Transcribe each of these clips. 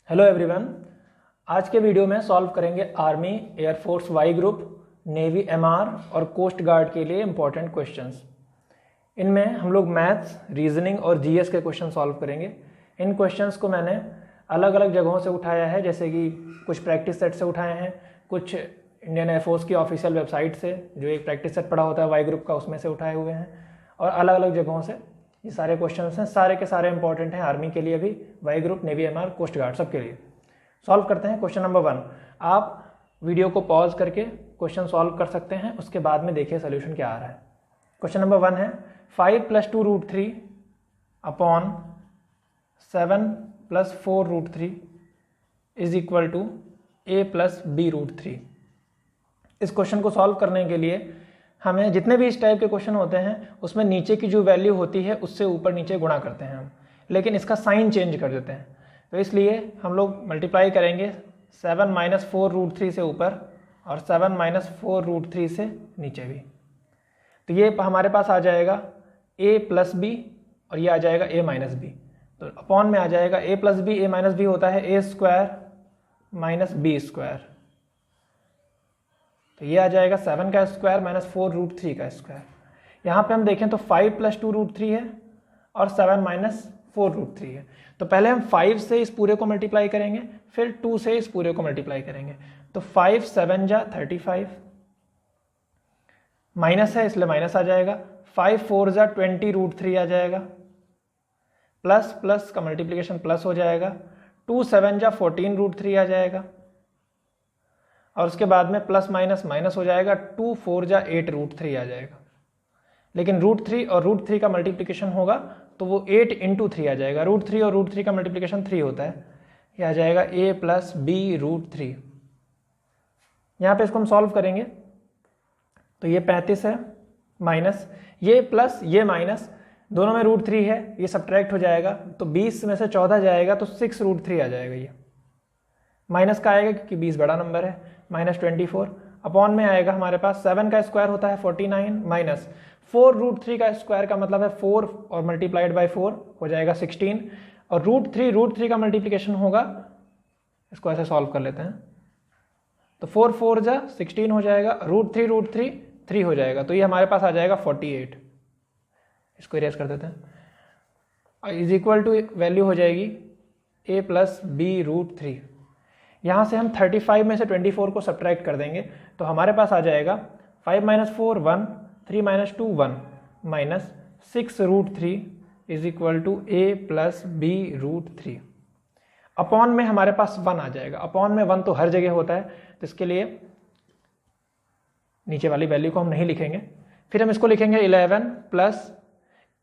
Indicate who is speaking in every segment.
Speaker 1: Hello everyone. आज के video में सॉल्व करेंगे army, air force Y group, navy MR और कोस्ट गार्ड के लिए इंपॉर्टेंट क्वेश्चंस। इनमें हम लोग मैथ्स, रीजनिंग और जीएस के क्वेश्चन सॉल्व करेंगे। इन क्वेश्चंस को मैंने अलग अलग जगहों से उठाया है, जैसे कि कुछ प्रैक्टिस सेट से उठाए हैं, कुछ इंडियन एयरफोर्स की ऑफिशियल वेबसाइट से जो एक प्रैक्टिस सेट पड़ा होता है वाई ग्रुप का, उसमें से उठाए हुए हैं, और अलग अलग जगहों से ये सारे क्वेश्चंस हैं। सारे के सारे इंपॉर्टेंट हैं आर्मी के लिए भी, Y group, navy MR, coast guard, सबके लिए। सॉल्व करते हैं क्वेश्चन नंबर 1। आप वीडियो को पॉज करके क्वेश्चन सॉल्व कर सकते हैं, उसके बाद में देखिए सोल्यूशन क्या आ रहा है। क्वेश्चन नंबर 1 है 5 + 2√3 upon 7 + 4√3 is equal to a + b√3। इस क्वेश्चन को सॉल्व करने के लिए हमें जितने भी इस टाइप के क्वेश्चन होते हैं उसमें नीचे की जो वैल्यू होती है उससे ऊपर नीचे गुणा करते हैं हम, लेकिन इसका साइन चेंज कर देते हैं। तो इसलिए हम लोग मल्टीप्लाई करेंगे 7 - 4√3 से ऊपर और 7 - 4√3 से नीचे भी। तो ये हमारे पास आ जाएगा a + b और ये आ जाएगा a - b। तो अपॉन में आ जाएगा a + b, a - b होता है a² - b²। तो ये आ जाएगा 7 का स्क्वायर - 4√3 का स्क्वायर। यहाँ पे हम देखें तो 5 + 2√3 है और 7 - 4√3 है। तो पहले हम 5 से इस पूरे को मल्टीप्लाई करेंगे, फिर 2 से इस पूरे को मल्टीप्लाई करेंगे। तो 5 × 7 = 35, माइनस है इसलिए माइनस आ जाएगा। 5 × 4 = 20√3 आ जाएगा, प्लस प्लस का मल्टीप्लिकेशन प्लस हो जाएगा। 2 × 7 = 14√3 आ जाएगा, और उसके बाद में प्लस माइनस माइनस हो जाएगा। 2 × 4 = 8√3 आ जाएगा, लेकिन √3 और √3 का मल्टीप्लिकेशन होगा तो वो 8 × 3 आ जाएगा। √3 और √3 का मल्टीप्लिकेशन 3 होता है। ये आ जाएगा a + b√3। यहाँ पे इसको हम सॉल्व करेंगे तो ये 35 है, माइनस ये प्लस ये माइनस, दोनों में √3 है, ये सब्ट्रैक्ट हो जाएगा। तो 20 में से 14 जाएगा तो 6√3 आ जाएगा। ये माइनस का आएगा क्योंकि 20 बड़ा नंबर है, -24। अपॉन में आएगा हमारे पास 7 का स्क्वायर होता है 49, माइनस 4√3 का स्क्वायर का मतलब है 4 और मल्टीप्लाइड बाय 4 हो जाएगा 16, और √3 का मल्टीप्लिकेशन होगा। इसको ऐसे सॉल्व कर लेते हैं तो 4 × 4 = 16 हो जाएगा, √3 3 हो जाएगा। तो ये हमारे पास आ जाएगा 48। इसको इरेज कर देते हैं, इज इक्वल टू वैल्यू हो जाएगी a + b√3। यहाँ से हम 35 में से 24 को सब्ट्रैक्ट कर देंगे तो हमारे पास आ जाएगा 5 - 4 1, 3 - 2 1, minus 6√3 is equal to a + b√3। Upon में हमारे पास 1 आ जाएगा। अपॉन में 1 तो हर जगह होता है, तो इसके लिए नीचे वाली वैल्यू को हम नहीं लिखेंगे। फिर हम इसको लिखेंगे 11 प्लस,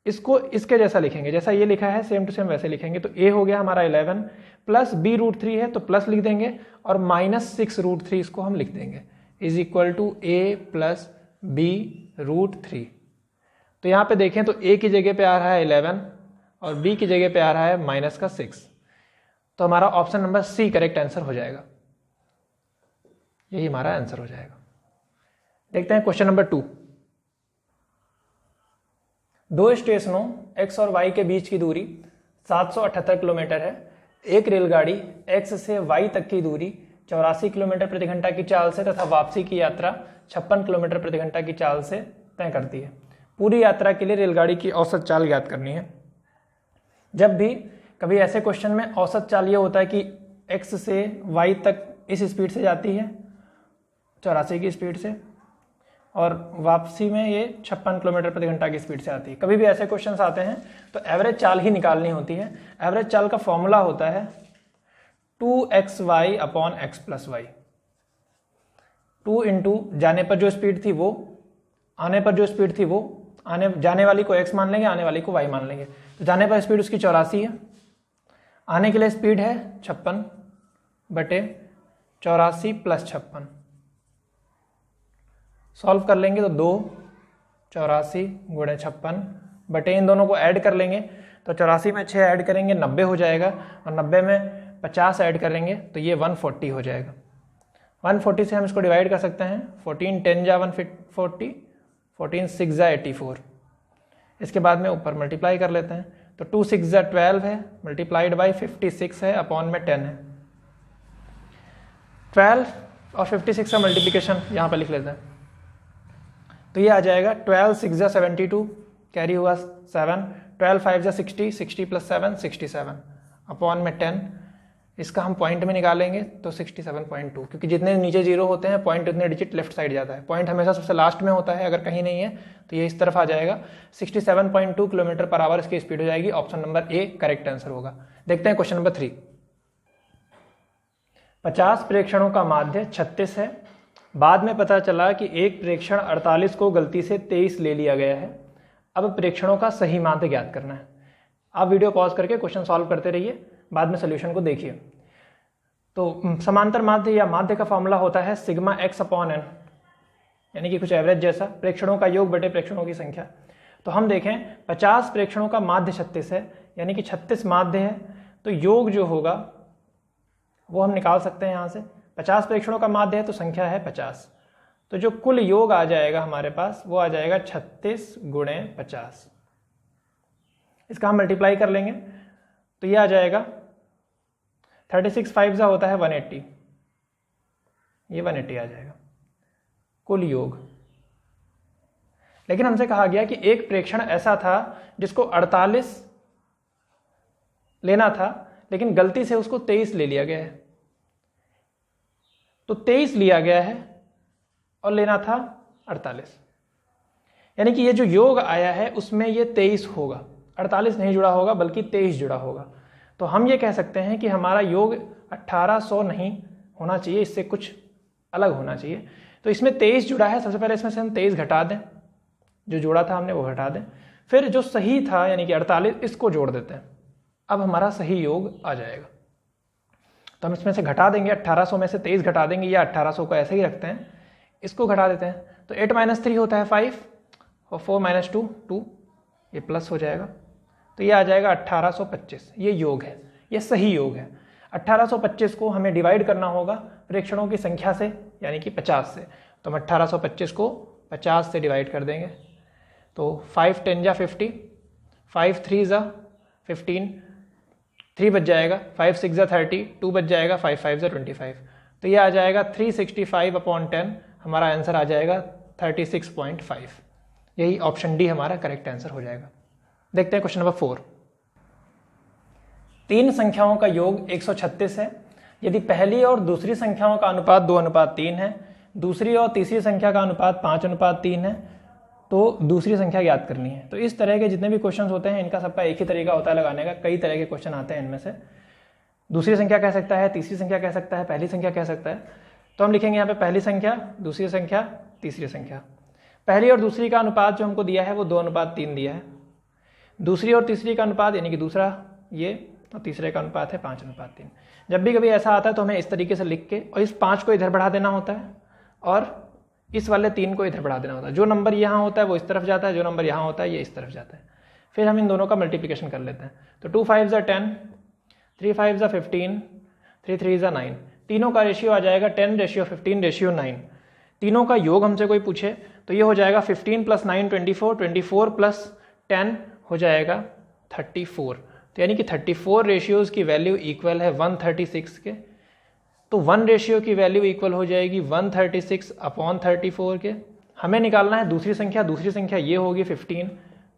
Speaker 1: इसको इसके जैसा लिखेंगे, जैसा ये लिखा है सेम टू सेम वैसे लिखेंगे। तो a हो गया हमारा 11 प्लस b√3 है तो प्लस लिख देंगे, और -6√3 इसको हम लिख देंगे, is equal to a + b√3। तो यहाँ पे देखें तो a की जगह पे आ रहा है 11 और b की जगह पे आ रहा है -6। तो हमारा option number C correct answer हो जाएगा। यही हमारा आंसर हो जाएगा। देखते हैं क्वेश्चन नंबर 2। दो स्टेशनों x और y के बीच की दूरी 778 किलोमीटर है। एक रेलगाड़ी x से y तक की दूरी 84 किलोमीटर प्रति घंटा की चाल से तथा वापसी की यात्रा 56 किलोमीटर प्रति घंटा की चाल से तय करती है। पूरी यात्रा के लिए रेलगाड़ी की औसत चाल ज्ञात करनी है। जब भी कभी ऐसे क्वेश्चन में औसत चाल ये होता है कि x से y तक इस स्पीड से जाती है 84 की स्पीड से, और वापसी में ये 56 किलोमीटर प्रति घंटा की स्पीड से आती है। कभी भी ऐसे क्वेश्चंस आते हैं तो एवरेज चाल ही निकालनी होती है। एवरेज चाल का फॉर्मूला होता है 2xy अपॉन x + y। 2 × जाने पर जो स्पीड थी वो, आने पर जो स्पीड थी वो, जाने वाली को x मान लेंगे, आने वाली को y मान लेंगे। तो जाने पर स्पीड उसकी 84 है, आने के लिए स्पीड है 56 बटे 84 + 56। सॉल्व कर लेंगे तो 2 84 × 56 बटे इन दोनों को ऐड कर लेंगे तो 84 में 6 ऐड करेंगे 90 हो जाएगा, और 90 में 50 ऐड करेंगे तो ये 140 हो जाएगा। 140 से हम इसको डिवाइड कर सकते हैं। 14 × 10 = 140, 14 × 6 = 84। इसके बाद में ऊपर मल्टीप्लाई कर लेते हैं तो 2 × 6 = 12 है, मल्टीप्लाइड बाई 56 है, अपॉन में 10 है। 12 और 56 का मल्टीप्लिकेशन यहाँ पर लिख लेते हैं। तो ये आ जाएगा 12 6 जा 72, कैरी हुआ 7, 12 5 जा 60, 60 + 7 67 अपॉन में 10। इसका हम पॉइंट में निकालेंगे तो 67.2, क्योंकि जितने नीचे जीरो होते हैं पॉइंट उतने डिजिट लेफ्ट साइड जाता है। पॉइंट हमेशा सबसे लास्ट में होता है, अगर कहीं नहीं है तो ये इस तरफ आ जाएगा। 67.2 km/h इसकी स्पीड हो जाएगी। Option number A correct answer होगा। देखते हैं क्वेश्चन नंबर 3। 50 प्रेक्षणों का माध्य 36 है। बाद में पता चला कि एक प्रेक्षण 48 को गलती से 23 ले लिया गया है। अब प्रेक्षणों का सही माध्य ज्ञात करना है। आप वीडियो पॉज करके क्वेश्चन सॉल्व करते रहिए, बाद में सोल्यूशन को देखिए। तो समांतर माध्य या माध्य का फॉर्मूला होता है सिग्मा x/n, यानी कि कुछ एवरेज जैसा, प्रेक्षणों का योग बटे प्रेक्षणों की संख्या। तो हम देखें 50 प्रेक्षणों का माध्य 36 है, यानी कि 36 माध्य है, तो योग जो होगा वो हम निकाल सकते हैं यहाँ से। 50 प्रेक्षणों का माध्य है तो संख्या है 50, तो जो कुल योग आ जाएगा हमारे पास वो आ जाएगा 36 × 50। इसका हम मल्टीप्लाई कर लेंगे तो ये आ जाएगा 36 5 जा होता है 180, ये 180 आ जाएगा कुल योग। लेकिन हमसे कहा गया कि एक प्रेक्षण ऐसा था जिसको 48 लेना था, लेकिन गलती से उसको 23 ले लिया गया है। तो 23 लिया गया है और लेना था 48, यानी कि ये जो योग आया है उसमें ये 23 होगा, 48 नहीं जुड़ा होगा बल्कि 23 जुड़ा होगा। तो हम ये कह सकते हैं कि हमारा योग 1800 नहीं होना चाहिए, इससे कुछ अलग होना चाहिए। तो इसमें 23 जुड़ा है, सबसे पहले इसमें से हम 23 घटा दें, जो जोड़ा था हमने वो घटा दें, फिर जो सही था यानी कि 48 इसको जोड़ देते हैं। अब हमारा सही योग आ जाएगा। तो हम इसमें से घटा देंगे, 1800 में से 23 घटा देंगे, या 1800 को ऐसे ही रखते हैं, इसको घटा देते हैं। तो 8 - 3 होता है 5 और 4 - 2 2, ये प्लस हो जाएगा। तो ये आ जाएगा 1825। ये योग है, ये सही योग है। 1825 को हमें डिवाइड करना होगा प्रेक्षणों की संख्या से, यानी कि 50 से। तो हम 1825 को 50 से डिवाइड कर देंगे। तो 5 10 जा 50, 5 3 जा 15, 3 बच जाएगा, 5 6 जा 30, 2 बच जाएगा, 5 5 जा 25। तो ये आ जाएगा 365/10। हमारा आंसर आ जाएगा 36.5। यही ऑप्शन डी हमारा करेक्ट आंसर हो जाएगा। देखते हैं क्वेश्चन नंबर 4। 3 संख्याओं का योग 136 है। यदि पहली और दूसरी संख्याओं का अनुपात 2:3 है, दूसरी और तीसरी संख्या का अनुपात 5:3 है, तो दूसरी संख्या ज्ञात करनी है। तो इस तरह के जितने भी क्वेश्चन होते हैं इनका सबका एक ही तरीका होता है लगाने का। कई तरह के क्वेश्चन आते हैं इनमें से। दूसरी संख्या कह सकता है, तीसरी संख्या कह सकता है, पहली संख्या कह सकता है। तो हम लिखेंगे यहाँ पे पहली संख्या, दूसरी संख्या, तीसरी संख्या। पहली और दूसरी का अनुपात जो हमको दिया है वो 2:3 दिया है। दूसरी और तीसरी का अनुपात यानी कि दूसरा ये, और तीसरे का अनुपात है 5:3। जब भी कभी ऐसा आता है तो हमें इस तरीके से लिख के और इस 5 को इधर बढ़ा देना होता है और इस वाले 3 को इधर बढ़ा देना होता है। जो नंबर यहाँ होता है वो इस तरफ जाता है, जो नंबर यहाँ होता है ये इस तरफ जाता है। फिर हम इन दोनों का मल्टीप्लिकेशन कर लेते हैं। तो 2 5 जा 10, 3 5 जा 15, 3 3 जा 9। तीनों का रेशियो आ जाएगा 10:15:9। तीनों का योग हमसे कोई पूछे तो ये हो जाएगा 15 + 9 24, 24 + 10 हो जाएगा 34। तो यानी कि 34 रेशियोज की वैल्यू इक्वल है 136 के। तो 1 रेशियो की वैल्यू इक्वल हो जाएगी 136/34 के। हमें निकालना है दूसरी संख्या। दूसरी संख्या ये होगी 15।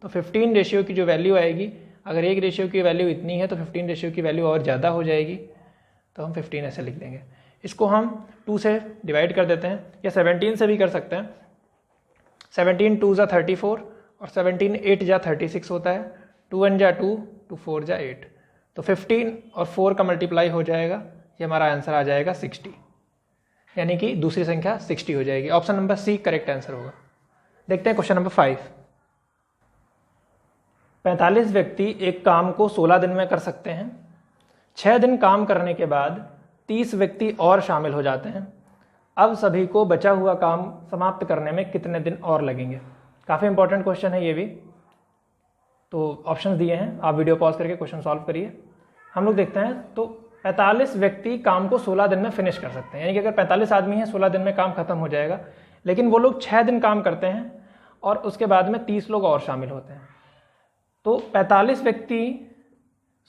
Speaker 1: तो 15 रेशियो की जो वैल्यू आएगी, अगर एक रेशियो की वैल्यू इतनी है तो 15 रेशियो की वैल्यू और ज़्यादा हो जाएगी। तो हम 15 ऐसे लिख देंगे। इसको हम 2 से डिवाइड कर देते हैं, या 17 से भी कर सकते हैं। 17 2 जा 34 और 17 8 जा 36 होता है। 2 1 जा 2, 2 4 जा 8। तो 15 और 4 का मल्टीप्लाई हो जाएगा, ये हमारा आंसर आ जाएगा 60, यानी कि दूसरी संख्या 60 हो जाएगी। Option number C correct answer होगा। देखते हैं क्वेश्चन नंबर 5। 45 व्यक्ति एक काम को 16 दिन में कर सकते हैं। 6 दिन काम करने के बाद 30 व्यक्ति और शामिल हो जाते हैं। अब सभी को बचा हुआ काम समाप्त करने में कितने दिन और लगेंगे? काफ़ी इंपॉर्टेंट क्वेश्चन है ये भी। तो ऑप्शंस दिए हैं, आप वीडियो पॉज करके क्वेश्चन सॉल्व करिए। हम लोग देखते हैं। तो 45 व्यक्ति काम को 16 दिन में फिनिश कर सकते हैं, यानी कि अगर 45 आदमी हैं 16 दिन में काम खत्म हो जाएगा। लेकिन वो लोग 6 दिन काम करते हैं और उसके बाद में 30 लोग और शामिल होते हैं। तो 45 व्यक्ति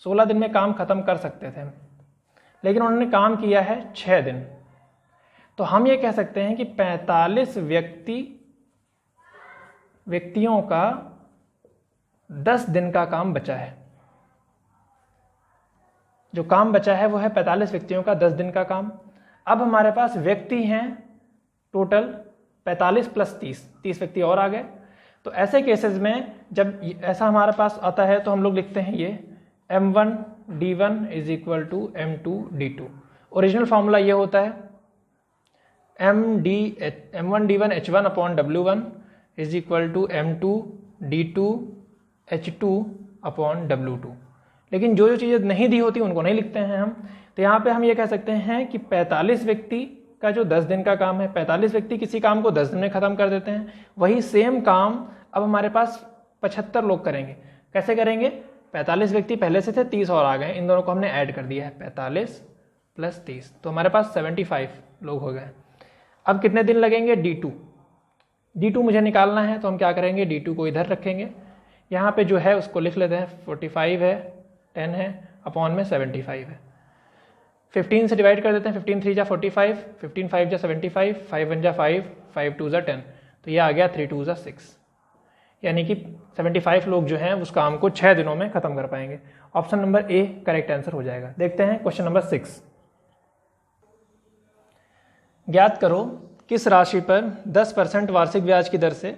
Speaker 1: 16 दिन में काम खत्म कर सकते थे, लेकिन उन्होंने काम किया है 6 दिन। तो हम ये कह सकते हैं कि 45 व्यक्तियों का 10 दिन का काम बचा है। जो काम बचा है वो है 45 व्यक्तियों का 10 दिन का काम। अब हमारे पास व्यक्ति हैं टोटल 45 प्लस 30 व्यक्ति और आ गए। तो ऐसे केसेस में जब ऐसा हमारे पास आता है तो हम लोग लिखते हैं ये M1 D1 is equal to M2 D2। Original formula ये होता है M1 D1 H1 upon W1 is equal to M2 D2 H2 upon W2। लेकिन जो चीज़ें नहीं दी होती उनको नहीं लिखते हैं हम। तो यहाँ पे हम ये कह सकते हैं कि 45 व्यक्ति का जो 10 दिन का काम है, 45 व्यक्ति किसी काम को 10 दिन में ख़त्म कर देते हैं। वही सेम काम अब हमारे पास 75 लोग करेंगे। कैसे करेंगे? 45 व्यक्ति पहले से थे, 30 और आ गए, इन दोनों को हमने ऐड कर दिया है 45 प्लस 30, तो हमारे पास 75 लोग हो गए। अब कितने दिन लगेंगे? D2 मुझे निकालना है, तो हम क्या करेंगे? D2 को इधर रखेंगे, यहाँ पे जो है उसको लिख लेते हैं 45 है, 10 है, अपॉन में 75 है। 15 से डिवाइड कर देते हैं, 15 3 जा 45, 15 5 जा 75, 5 1 जा 5, 5 2 जा 10, तो ये आ गया 3 2 जा 6। यानी कि 75 लोग जो हैं उस काम को 6 दिनों में खत्म कर पाएंगे। Option number A correct answer हो जाएगा। देखते हैं क्वेश्चन नंबर 6। ज्ञात करो किस राशि पर 10% वार्षिक ब्याज की दर से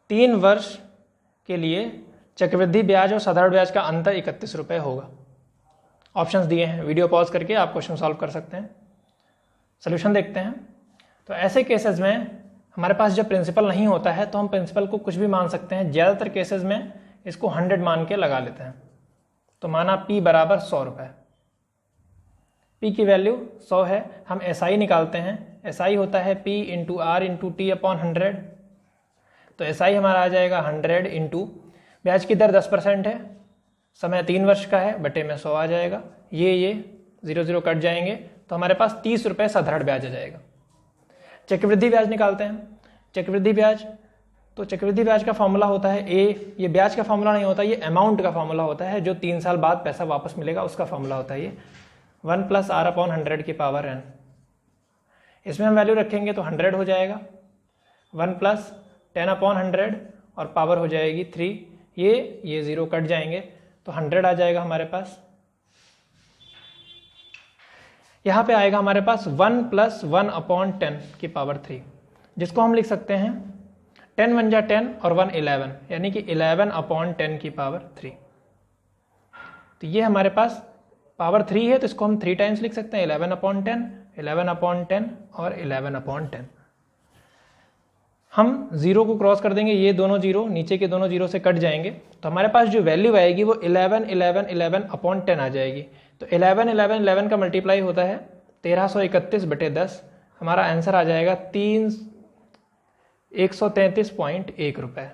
Speaker 1: 3 वर्ष के लिए चक्रवृद्धि ब्याज और साधारण ब्याज का अंतर 31 रुपये होगा। ऑप्शंस दिए हैं, वीडियो पॉज करके आप क्वेश्चन सॉल्व कर सकते हैं। सोल्यूशन देखते हैं। तो ऐसे केसेस में हमारे पास जब प्रिंसिपल नहीं होता है तो हम प्रिंसिपल को कुछ भी मान सकते हैं। ज़्यादातर केसेस में इसको 100 मान के लगा लेते हैं। तो माना P बराबर 100 रुपये, P की वैल्यू 100 है। हम SI निकालते हैं, SI होता है P into R into T upon 100। तो SI हमारा आ जाएगा 100 इंटू ब्याज की दर 10% है, समय 3 वर्ष का है, बटे में 100 आ जाएगा। ये 0 कट जाएंगे, तो हमारे पास 30 रुपये साधारण ब्याज आ जाएगा। चक्रवृद्धि ब्याज निकालते हैं। चक्रवृद्धि ब्याज, तो चक्रवृद्धि ब्याज का फॉर्मूला होता है ये ब्याज का फॉर्मूला नहीं होता, ये अमाउंट का फॉर्मूला होता है, जो 3 साल बाद पैसा वापस मिलेगा उसका फॉर्मूला होता है ये 1 प्लस R अपॉन 100 की पावर n। इसमें हम वैल्यू रखेंगे तो 100 हो जाएगा, 1 प्लस 10 अपॉन 100 और पावर हो जाएगी 3। ये 0 कट जाएंगे, तो 100 आ जाएगा हमारे पास। यहाँ पे आएगा हमारे पास 1 प्लस 1 अपॉन 10 की पावर 3, जिसको हम लिख सकते हैं 10 1 जा 10 और 1 11, यानी कि 11 अपॉन 10 की पावर 3। तो ये हमारे पास पावर 3 है, तो इसको हम 3 टाइम्स लिख सकते हैं, 11 अपॉन 10, 11 अपॉन 10 और 11 अपॉन 10। हम 0 को क्रॉस कर देंगे, ये दोनों 0 नीचे के दोनों 0 से कट जाएंगे, तो हमारे पास जो वैल्यू आएगी वो 11 11 11 अपॉन 10 आ जाएगी। तो 11 11 11 का मल्टीप्लाई होता है 1331 बटे 10। हमारा आंसर आ जाएगा 133.1 रुपये।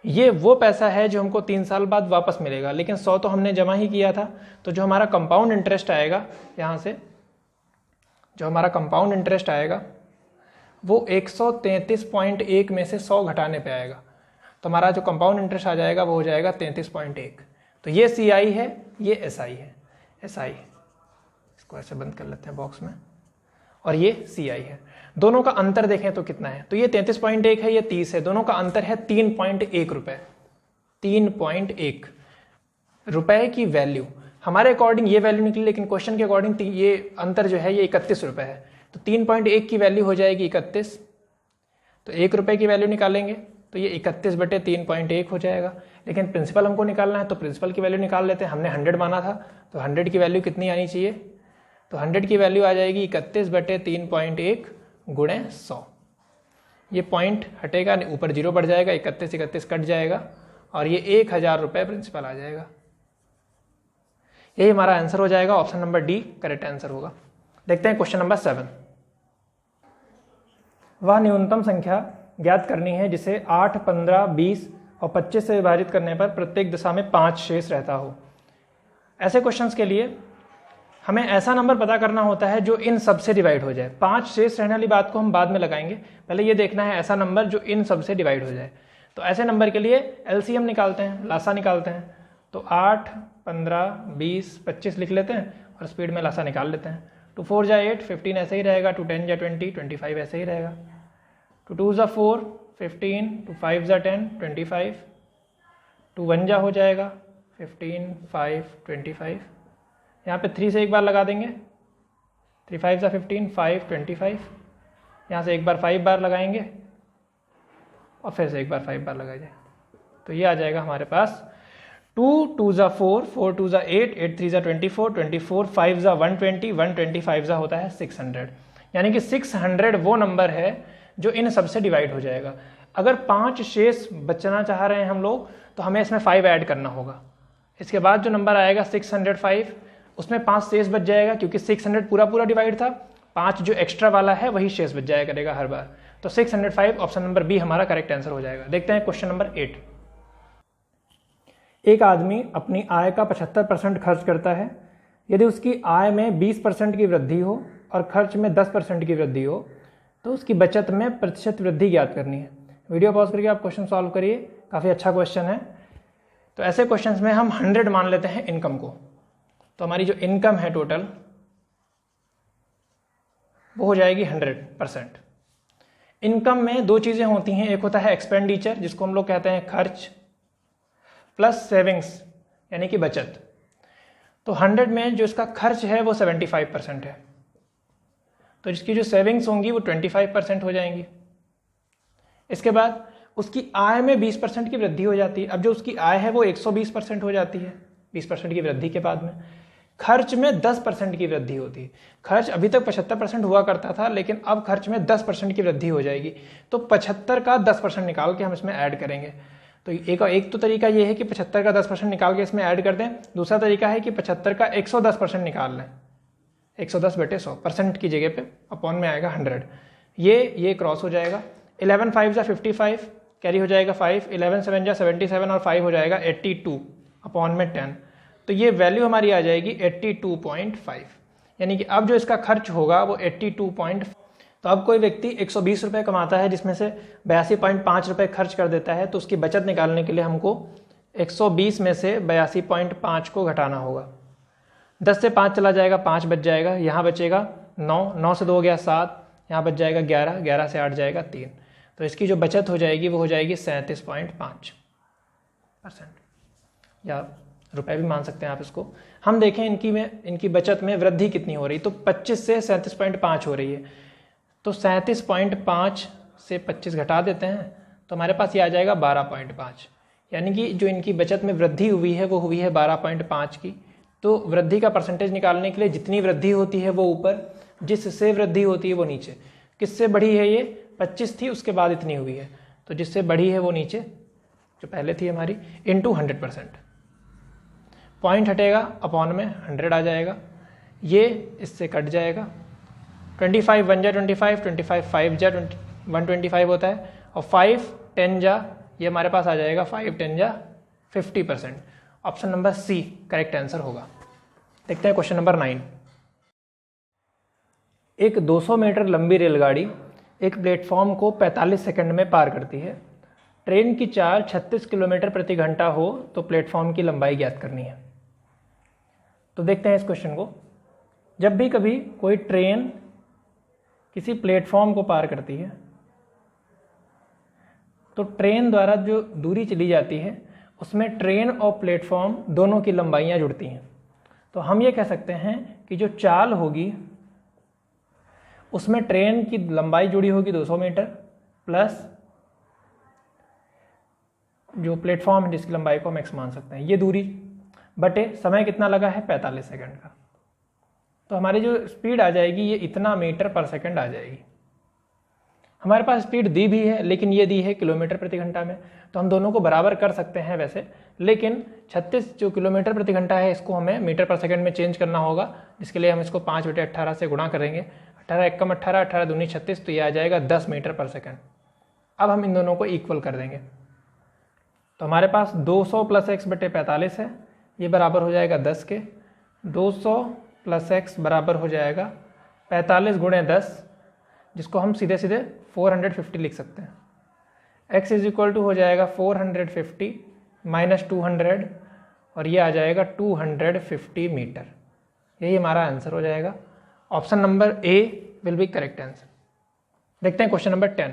Speaker 1: ये वो पैसा है जो हमको 3 साल बाद वापस मिलेगा, लेकिन 100 तो हमने जमा ही किया था। तो जो हमारा कंपाउंड इंटरेस्ट आएगा, यहाँ से जो हमारा कंपाउंड इंटरेस्ट आएगा वो 133.1 में से 100 घटाने पे आएगा। तो हमारा जो कंपाउंड इंटरेस्ट आ जाएगा वो हो जाएगा 33.1। तो ये CI है, ये SI है। SI इसको ऐसे बंद कर लेते हैं बॉक्स में, और ये CI है। दोनों का अंतर देखें तो कितना है, तो ये 33.1 है, ये 30 है, दोनों का अंतर है 3.1 रुपये। 3.1 रुपये की वैल्यू हमारे अकॉर्डिंग ये वैल्यू निकली, लेकिन क्वेश्चन के अकॉर्डिंग ये अंतर जो है ये 31 रुपये है। तो 3.1 की वैल्यू हो जाएगी 31, तो 1 रुपये की वैल्यू निकालेंगे तो ये 31 बटे 3.1 हो जाएगा। लेकिन प्रिंसिपल हमको निकालना है, तो प्रिंसिपल की वैल्यू निकाल लेते हैं। हमने 100 माना था, तो 100 की वैल्यू कितनी आनी चाहिए, तो 100 की वैल्यू आ जाएगी 31 बटे 3.1 गुणे 100। ये पॉइंट हटेगा, ऊपर 0 बढ़ जाएगा, 31 कट जाएगा, और ये 1000 रुपये प्रिंसिपल आ जाएगा। यही हमारा आंसर हो जाएगा। Option number D correct answer होगा। देखते हैं क्वेश्चन नंबर 7। वह न्यूनतम संख्या ज्ञात करनी है जिसे 8, 15, 20 और 25 से विभाजित करने पर प्रत्येक दिशा में 5 शेष रहता हो। ऐसे क्वेश्चंस के लिए हमें ऐसा नंबर पता करना होता है जो इन सब से डिवाइड हो जाए। 5 शेष रहने वाली बात को हम बाद में लगाएंगे, पहले ये देखना है ऐसा नंबर जो इन सब से डिवाइड हो जाए। तो ऐसे नंबर के लिए LCM निकालते हैं, लासा निकालते हैं। तो 8, 15, 20, 25 लिख लेते हैं और स्पीड में लासा निकाल लेते हैं। 2 4 जा 8, 15 ऐसे ही रहेगा, 2 10 जा 20, 25 ऐसे ही रहेगा, 2 2 जा 4, 15, 2 5 जा 10, 25, 2 1 जा हो जाएगा 15, 5, 25, यहाँ पे 3 से एक बार लगा देंगे, 3 5 जा 15, 5 25, यहाँ से एक बार 5 बार लगाएंगे और फिर से एक बार 5 बार लगाइए, तो ये आ जाएगा हमारे पास 2 2 जा 4, 4 2 जा 8, 8 3 जा 24, 24 5 जा 120, 125 जा होता है 600। यानी कि 600 वो नंबर है जो इन सबसे डिवाइड हो जाएगा। अगर 5 शेष बचना चाह रहे हैं हम लोग तो हमें इसमें 5 ऐड करना होगा। इसके बाद जो नंबर आएगा 605, उसमें 5 शेष बच जाएगा क्योंकि 600 पूरा पूरा डिवाइड था, 5 जो एक्स्ट्रा वाला है वही शेष बच जाया करेगा हर बार। तो 605 ऑप्शन नंबर बी हमारा करेक्ट आंसर हो जाएगा। देखते हैं क्वेश्चन नंबर 8। एक आदमी अपनी आय का 75% खर्च करता है। यदि उसकी आय में 20% की वृद्धि हो और खर्च में 10% की वृद्धि हो तो उसकी बचत में प्रतिशत वृद्धि ज्ञात करनी है। वीडियो पॉज करके आप क्वेश्चन सॉल्व करिए, काफ़ी अच्छा क्वेश्चन है। तो ऐसे क्वेश्चंस में हम 100 मान लेते हैं इनकम को, तो हमारी जो इनकम है टोटल वो हो जाएगी 100%। इनकम में दो चीज़ें होती हैं, एक होता है एक्सपेंडिचर जिसको हम लोग कहते हैं खर्च, प्लस सेविंग्स यानी कि बचत। तो 100 में जो इसका खर्च है वो 75% है, तो इसकी जो सेविंग्स होंगी वो 25% हो जाएंगी। इसके बाद उसकी आय में 20% की वृद्धि हो जाती है। अब जो उसकी आय है वो 120% हो जाती है 20% की वृद्धि के बाद में। खर्च में 10% की वृद्धि होती है। खर्च अभी तक 75% हुआ करता था, लेकिन अब खर्च में 10% की वृद्धि हो जाएगी। तो 75 का 10% निकाल के हम इसमें ऐड करेंगे। तो एक तो तरीका ये है कि 75 का 10% निकाल के इसमें ऐड कर दें। दूसरा तरीका है कि 75 का 110% निकाल लें, 110/100% की जगह पे अपॉन में आएगा 100। ये क्रॉस हो जाएगा। 11 5 जा 55, कैरी हो जाएगा 5, 11 7 जा 77 और 5 हो जाएगा 82 अपॉन में 10। तो ये वैल्यू हमारी आ जाएगी 82.5। यानी कि अब जो इसका खर्च होगा वो 82. तो अब कोई व्यक्ति 120 रुपये कमाता है जिसमें से 82.5 रुपये खर्च कर देता है, तो उसकी बचत निकालने के लिए हमको 120 में से 82.5 को घटाना होगा। 10 से 5 चला जाएगा, 5 बच जाएगा, यहाँ बचेगा 9, 9 से 2 हो गया 7, यहाँ बच जाएगा 11, 11 से 8 जाएगा 3। तो इसकी जो बचत हो जाएगी वो हो जाएगी 37.5%, या रुपए भी मान सकते हैं आप इसको। हम देखें इनकी बचत में वृद्धि कितनी हो रही, तो 25 से 37.5 हो रही है। तो 37.5 से 25 घटा देते हैं तो हमारे पास ये आ जाएगा 12.5। यानी कि जो इनकी बचत में वृद्धि हुई है वो हुई है 12.5 की। तो वृद्धि का परसेंटेज निकालने के लिए जितनी वृद्धि होती है वो ऊपर, जिससे वृद्धि होती है वो नीचे। किससे बढ़ी है ये? 25 थी, उसके बाद इतनी हुई है, तो जिससे बढ़ी है वो नीचे, जो पहले थी हमारी, इंटू 100%। पॉइंट हटेगा, अपॉन में 100 आ जाएगा, ये इससे कट जाएगा। 25 1 जा 25, 25 5 जा 125 होता है, और 5 10 जा, ये हमारे पास आ जाएगा 5 10 जा 50%। Option number C correct answer होगा। देखते हैं क्वेश्चन नंबर 9। एक 200 मीटर लंबी रेलगाड़ी एक प्लेटफॉर्म को 45 सेकंड में पार करती है। ट्रेन की चाल 36 किलोमीटर प्रति घंटा हो तो प्लेटफॉर्म की लंबाई ज्ञात करनी है। तो देखते हैं इस क्वेश्चन को। जब भी कभी कोई ट्रेन किसी प्लेटफॉर्म को पार करती है तो ट्रेन द्वारा जो दूरी चली जाती है उसमें ट्रेन और प्लेटफॉर्म दोनों की लंबाइयाँ जुड़ती हैं। तो हम ये कह सकते हैं कि जो चाल होगी उसमें ट्रेन की लंबाई जुड़ी होगी 200 मीटर, प्लस जो प्लेटफॉर्म है जिसकी लंबाई को हम x मान सकते हैं, ये दूरी बटे समय कितना लगा है 45 सेकंड का। तो हमारी जो स्पीड आ जाएगी ये इतना मीटर पर सेकंड आ जाएगी। हमारे पास स्पीड दी भी है लेकिन ये दी है किलोमीटर प्रति घंटा में, तो हम दोनों को बराबर कर सकते हैं वैसे, लेकिन 36 जो किलोमीटर प्रति घंटा है इसको हमें मीटर पर सेकंड में चेंज करना होगा, जिसके लिए हम इसको 5/18 से गुणा करेंगे। 18 एकम 18, 18 दूनी 36, तो ये आ जाएगा 10 मीटर पर सेकंड। अब हम इन दोनों को इक्वल कर देंगे, तो हमारे पास 200 + x बटे 45 है, ये बराबर हो जाएगा 10 के। 200 + x बराबर हो जाएगा 45 × 10, जिसको हम सीधे सीधे 450 लिख सकते हैं। x = हो जाएगा 450 - 200, और ये आ जाएगा 250 मीटर। यही हमारा आंसर हो जाएगा। Option number A will be correct answer. देखते हैं क्वेश्चन नंबर 10।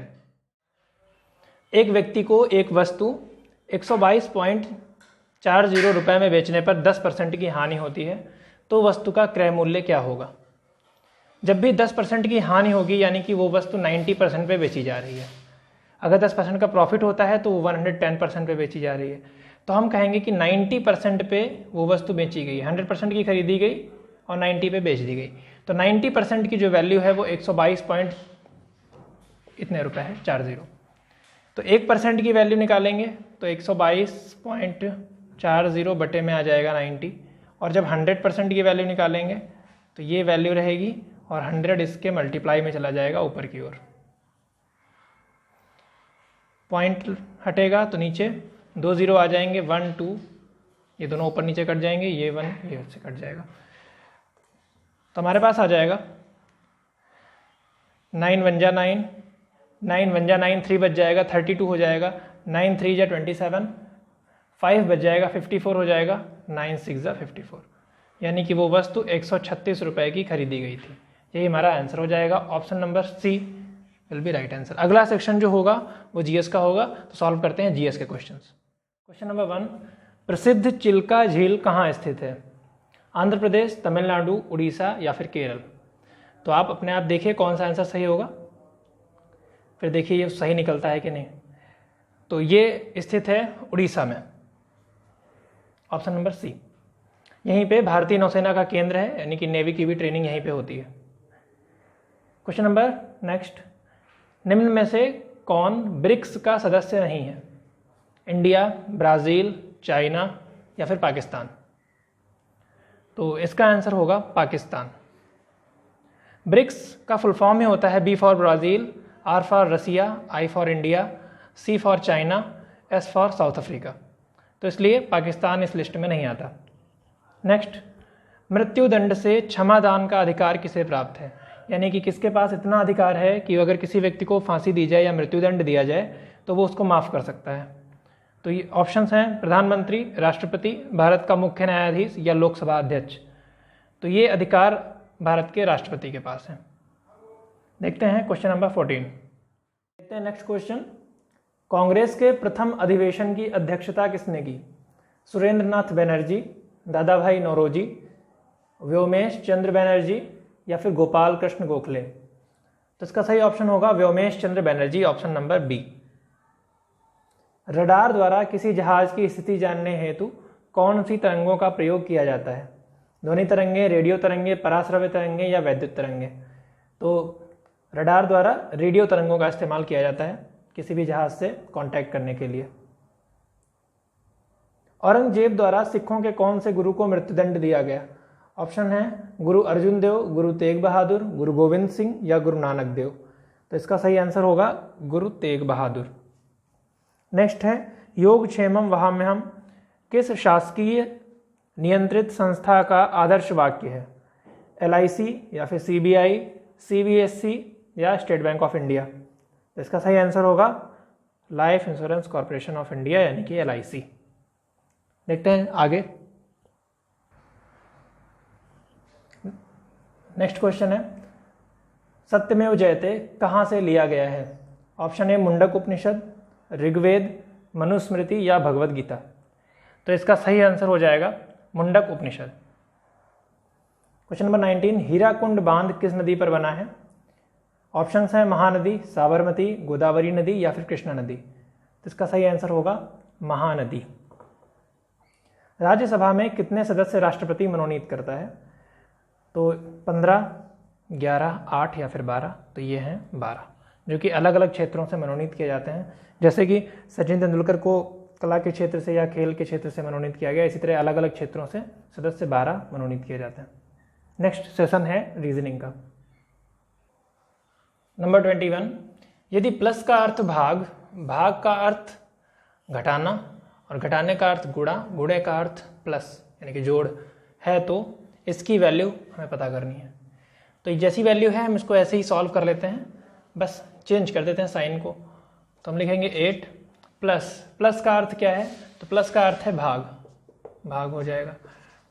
Speaker 1: एक व्यक्ति को एक वस्तु 122.40 रुपये में बेचने पर 10% की हानि होती है, तो वस्तु का क्रय मूल्य क्या होगा? जब भी 10% की हानि होगी यानी कि वो वस्तु 90% पे बेची जा रही है। अगर 10% का प्रॉफिट होता है तो वो 110% पे बेची जा रही है। तो हम कहेंगे कि 90% पे वो वस्तु बेची गई, 100% की खरीदी गई और 90 पे बेच दी गई। तो 90% की जो वैल्यू है वो 122 पॉइंट इतने रुपए है 40। तो 1% की वैल्यू निकालेंगे तो 122.40 बटे में आ जाएगा 90, और जब 100% की वैल्यू निकालेंगे तो ये वैल्यू रहेगी और 100 इसके मल्टीप्लाई में चला जाएगा ऊपर की ओर। पॉइंट हटेगा तो नीचे 2 0 आ जाएंगे, 1 2, ये दोनों ऊपर नीचे कट जाएंगे, ये 1 ये से कट जाएगा। तो हमारे पास आ जाएगा 9 1 जा 9, 9 1 जा 9, 3 बच जाएगा 32 हो जाएगा, 9 3 जा 27, 5 बच जाएगा 54 हो जाएगा, 9 6 जा 54, यानी कि वो वस्तु 136 रुपये की खरीदी गई थी। यही हमारा आंसर हो जाएगा। Option number C will be right answer. अगला सेक्शन जो होगा वो जीएस का होगा, तो सॉल्व करते हैं जीएस के क्वेश्चंस। क्वेश्चन नंबर 1, प्रसिद्ध चिल्का झील कहाँ स्थित है? आंध्र प्रदेश, तमिलनाडु, उड़ीसा या फिर केरल? तो आप अपने आप देखिए कौन सा आंसर सही होगा, फिर देखिए ये सही निकलता है कि नहीं। तो ये स्थित है उड़ीसा में, ऑप्शन नंबर सी। यहीं पे भारतीय नौसेना का केंद्र है, यानी कि नेवी की भी ट्रेनिंग यहीं पे होती है। क्वेश्चन नंबर नेक्स्ट, निम्न में से कौन ब्रिक्स का सदस्य नहीं है? इंडिया, ब्राज़ील, चाइना या फिर पाकिस्तान? तो इसका आंसर होगा पाकिस्तान। ब्रिक्स का फुल फॉर्म में होता है B for Brazil, R for Russia, I for India, C for China, S for South Africa. तो इसलिए पाकिस्तान इस लिस्ट में नहीं आता। नेक्स्ट, मृत्युदंड से क्षमादान का अधिकार किसे प्राप्त है? यानी कि किसके पास इतना अधिकार है कि अगर किसी व्यक्ति को फांसी दी जाए या मृत्युदंड दिया जाए तो वो उसको माफ़ कर सकता है। तो ये ऑप्शंस हैं प्रधानमंत्री, राष्ट्रपति, भारत का मुख्य न्यायाधीश या लोकसभा अध्यक्ष। तो ये अधिकार भारत के राष्ट्रपति के पास है। देखते हैं क्वेश्चन नंबर 14। देखते हैं नेक्स्ट क्वेश्चन, कांग्रेस के प्रथम अधिवेशन की अध्यक्षता किसने की? सुरेंद्रनाथ बनर्जी, दादा भाई नौरोजी, व्योमेश चंद्र बनर्जी या फिर गोपाल कृष्ण गोखले? तो इसका सही ऑप्शन होगा Vyomesh Chandra Banerjee, option number B. Radar द्वारा किसी जहाज की स्थिति जानने हेतु कौन सी तरंगों का प्रयोग किया जाता है? ध्वनि तरंगे, रेडियो तरंगे, पराश्रव्य तरंगे या वैद्युत तरंगे? तो रडार द्वारा रेडियो तरंगों का इस्तेमाल किया जाता है किसी भी जहाज से कांटेक्ट करने के लिए। औरंगजेब द्वारा सिखों के कौन से गुरु को मृत्युदंड दिया गया? ऑप्शन है गुरु अर्जुन देव, गुरु तेग बहादुर, गुरु गोविंद सिंह या गुरु नानक देव? तो इसका सही आंसर होगा गुरु तेग बहादुर। नेक्स्ट है, योग क्षेमम वहाम्यहम किस शासकीय नियंत्रित संस्था का आदर्श वाक्य है? LIC या फिर CBI, CBSE या स्टेट बैंक ऑफ इंडिया? तो इसका सही आंसर होगा life insurance corporation of India, यानी कि LIC। देखते हैं आगे। नेक्स्ट क्वेश्चन है, सत्यमेव जयते कहाँ से लिया गया है? ऑप्शन ए मुंडक उपनिषद, ऋग्वेद, मनुस्मृति या भगवद गीता? तो इसका सही आंसर हो जाएगा मुंडक उपनिषद। क्वेश्चन नंबर 19, हीराकुंड बांध किस नदी पर बना है? ऑप्शंस हैं महानदी, साबरमती, गोदावरी नदी या फिर कृष्णा नदी? तो इसका सही आंसर होगा महानदी। राज्यसभा में कितने सदस्य राष्ट्रपति मनोनीत करता है? तो 15, 11, 8 या फिर 12? तो ये हैं 12, जो कि अलग अलग क्षेत्रों से मनोनीत किए जाते हैं। जैसे कि सचिन तेंदुलकर को कला के क्षेत्र से या खेल के क्षेत्र से मनोनीत किया गया, इसी तरह अलग अलग क्षेत्रों से सदस्य 12 मनोनीत किए जाते हैं। नेक्स्ट सेशन है रीजनिंग का। नंबर 21, यदि प्लस का अर्थ भाग, भाग का अर्थ घटाना और घटाने का अर्थ गुणा, गुणे का अर्थ प्लस यानी कि जोड़ है, तो इसकी वैल्यू हमें पता करनी है। तो जैसी वैल्यू है हम इसको ऐसे ही सॉल्व कर लेते हैं, बस चेंज कर देते हैं साइन को। तो हम लिखेंगे 8 प्लस, प्लस का अर्थ क्या है? तो प्लस का अर्थ है भाग, भाग हो जाएगा।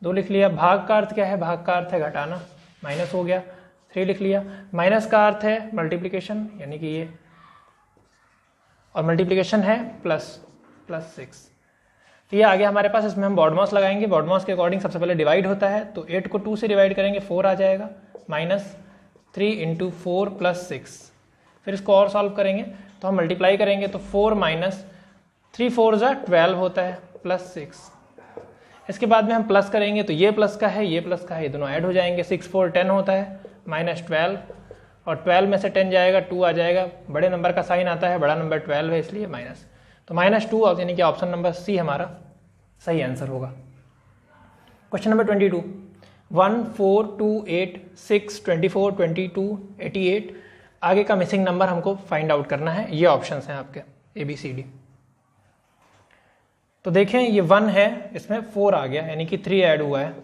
Speaker 1: 2 लिख लिया। भाग का अर्थ क्या है? भाग का अर्थ है घटाना, माइनस हो गया। 3 लिख लिया। माइनस का अर्थ है मल्टीप्लिकेशन, यानी कि ये, और मल्टीप्लिकेशन है प्लस 6। तो ये आ गया हमारे पास। इसमें हम बॉडमॉस लगाएंगे। बॉडमॉस के अकॉर्डिंग सबसे पहले डिवाइड होता है, तो 8 को 2 से डिवाइड करेंगे 4 आ जाएगा, -3 × 4 + 6। फिर इसको और सॉल्व करेंगे तो हम मल्टीप्लाई करेंगे तो 4 - 3 4 = 12 होता है, +6। इसके बाद में हम प्लस करेंगे तो ये प्लस का है, ये प्लस का है, ये दोनों ऐड हो जाएंगे। 6 4 10 होता है, -12, और 12 में से 10 जाएगा 2 आ जाएगा। बड़े नंबर का साइन आता है, बड़ा नंबर 12 है इसलिए माइनस, तो -2 यानी कि ऑप्शन नंबर सी हमारा सही आंसर होगा। क्वेश्चन नंबर 22, 1 4 2 8 6 24 22 88, आगे का मिसिंग नंबर हमको फाइंड आउट करना है। ये ऑप्शंस हैं आपके ABCD। तो देखें ये 1 है, इसमें 4 आ गया, यानी कि 3 ऐड हुआ है।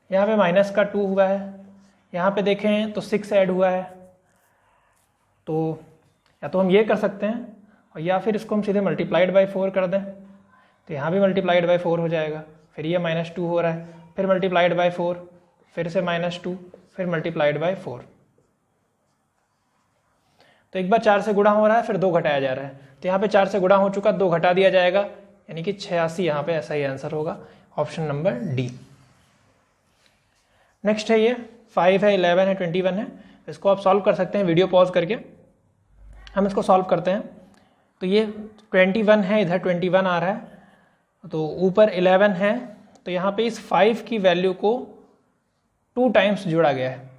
Speaker 1: यहाँ पे माइनस का 2 हुआ है, यहाँ पे देखें तो 6 ऐड हुआ है। तो या तो हम ये कर सकते हैं, और या फिर इसको हम सीधे मल्टीप्लाइड बाय 4 कर दें, तो यहाँ भी मल्टीप्लाइड बाय 4 हो जाएगा। फिर ये -2 हो रहा है, फिर मल्टीप्लाइड बाय 4, फिर से -2, फिर मल्टीप्लाइड बाय 4। तो एक बार 4 से गुणा हो रहा है, फिर 2 घटाया जा रहा है, तो यहाँ पे 4 से गुणा हो चुका, 2 घटा दिया जाएगा, यानी कि 86 यहाँ पे ऐसा ही आंसर होगा, ऑप्शन नंबर डी। नेक्स्ट है ये 5 है, 11 है, 21 है। इसको आप सॉल्व कर सकते हैं वीडियो पॉज करके। हम इसको सॉल्व करते हैं तो ये 21 है, इधर 21 आ रहा है, तो ऊपर 11 है, तो यहाँ पे इस 5 की वैल्यू को 2 टाइम्स जोड़ा गया है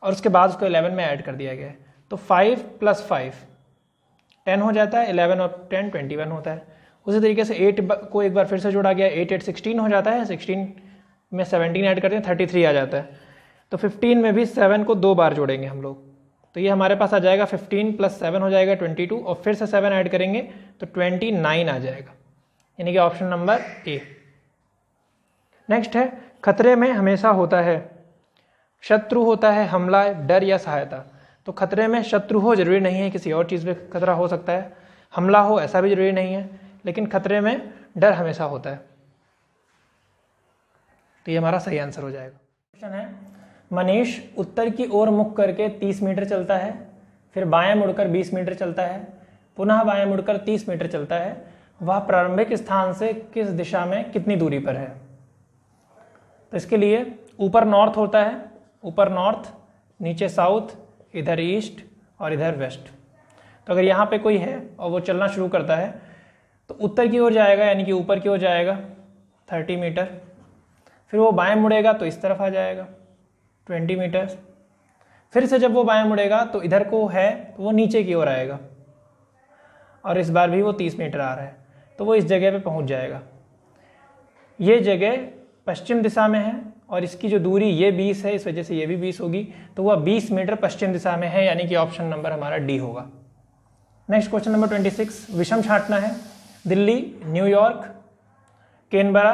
Speaker 1: और उसके बाद उसको 11 में ऐड कर दिया गया है। तो 5 + 5 10 हो जाता है, 11 और 10 21 होता है। उसी तरीके से 8 को एक बार फिर से जोड़ा गया, 8 8 16 हो जाता है, 16 में 17 ऐड करते हैं 33 आ जाता है। तो 15 में भी 7 को 2 बार जोड़ेंगे हम लोग, तो ये हमारे पास आ जाएगा 15 + 7 हो जाएगा 22, और फिर से 7 ऐड करेंगे तो 29 आ जाएगा, यानी कि ऑप्शन नंबर ए। नेक्स्ट है खतरे में हमेशा होता है, शत्रु होता है, हमला, डर या सहायता। तो खतरे में शत्रु हो जरूरी नहीं है, किसी और चीज़ पे खतरा हो सकता है, हमला हो ऐसा भी जरूरी नहीं है, लेकिन खतरे में डर हमेशा होता है, तो ये हमारा सही आंसर हो जाएगा। क्वेश्चन है मनीष उत्तर की ओर मुख करके 30 मीटर चलता है, फिर बाएं मुड़कर 20 मीटर चलता है, पुनः बाएं मुड़कर 30 मीटर चलता है, वह प्रारंभिक स्थान से किस दिशा में कितनी दूरी पर है। तो इसके लिए ऊपर नॉर्थ होता है, ऊपर नॉर्थ, नीचे साउथ, इधर ईस्ट और इधर वेस्ट। तो अगर यहाँ पे कोई है और वो चलना शुरू करता है तो उत्तर की ओर जाएगा, यानी कि ऊपर की ओर जाएगा 30 मीटर, फिर वो बाएं मुड़ेगा तो इस तरफ आ जाएगा 20 मीटर, फिर से जब वो बाएं मुड़ेगा तो इधर को है तो वो नीचे की ओर आएगा, और इस बार भी वो 30 मीटर आ रहा है, तो वो इस जगह पे पहुंच जाएगा। ये जगह पश्चिम दिशा में है और इसकी जो दूरी ये 20 है, इस वजह से ये भी 20 होगी, तो वह 20 मीटर पश्चिम दिशा में है, यानी कि ऑप्शन नंबर हमारा डी होगा। नेक्स्ट क्वेश्चन नंबर 26, विषम छांटना है, दिल्ली, न्यूयॉर्क, कैनबरा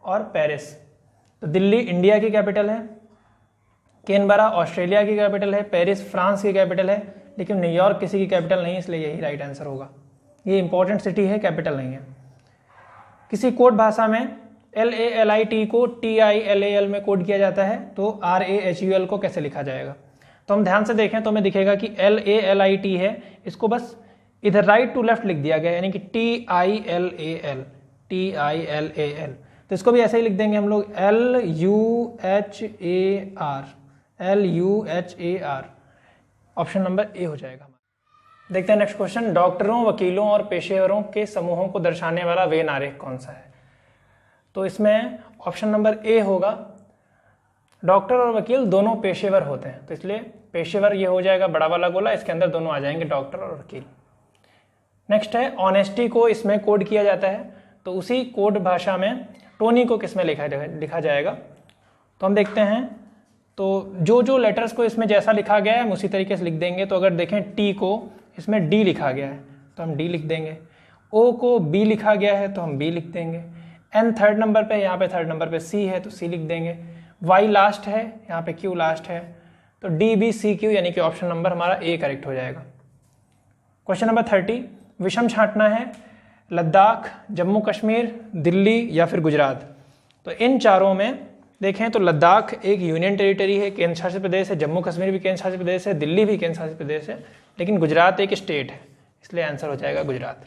Speaker 1: और पेरिस। तो दिल्ली इंडिया की कैपिटल है, कैनबरा ऑस्ट्रेलिया की कैपिटल है, पेरिस फ्रांस की कैपिटल है, लेकिन न्यूयॉर्क किसी की कैपिटल नहीं है, इसलिए यही राइट आंसर होगा। ये इंपॉर्टेंट सिटी है, कैपिटल नहीं है। किसी कोड भाषा में LALIT को TILAL में कोड किया जाता है, तो RAHUL को कैसे लिखा जाएगा। तो हम ध्यान से देखें तो हमें दिखेगा कि LALIT है, इसको बस इधर राइट टू लेफ्ट लिख दिया गया, यानी कि TILAL। तो इसको भी ऐसे ही लिख देंगे हम लोग LUHAR। ऑप्शन नंबर ए हो जाएगा। देखते हैं नेक्स्ट क्वेश्चन, डॉक्टरों, वकीलों और पेशेवरों के समूहों को दर्शाने वाला वेन आरेख कौन सा है। तो इसमें ऑप्शन नंबर ए होगा। डॉक्टर और वकील दोनों पेशेवर होते हैं, तो इसलिए पेशेवर ये हो जाएगा बड़ा वाला गोला, इसके अंदर दोनों आ जाएंगे, डॉक्टर और वकील। नेक्स्ट है ऑनेस्टी को इसमें कोड किया जाता है, तो उसी कोड भाषा में टोनी को किसमें लिखा जाएगा। तो हम देखते हैं, तो जो जो लेटर्स को इसमें जैसा लिखा गया है हम उसी तरीके से लिख देंगे। तो अगर देखें टी को इसमें डी लिखा गया है तो हम डी लिख देंगे, ओ को बी लिखा गया है तो हम बी लिख देंगे, एन थर्ड नंबर पे, यहाँ पे थर्ड नंबर पे सी है तो सी लिख देंगे, वाई लास्ट है, यहाँ पे क्यू लास्ट है, तो डी बी सी क्यू, यानी कि ऑप्शन नंबर हमारा ए करेक्ट हो जाएगा। क्वेश्चन नंबर 30, विषम छांटना है, लद्दाख, जम्मू कश्मीर, दिल्ली या फिर गुजरात। तो इन चारों में देखें तो लद्दाख एक यूनियन टेरिटरी है, केंद्र शासित प्रदेश है, जम्मू कश्मीर भी केंद्र शासित प्रदेश है, दिल्ली भी केंद्र शासित प्रदेश है, लेकिन गुजरात एक स्टेट है, इसलिए आंसर हो जाएगा गुजरात।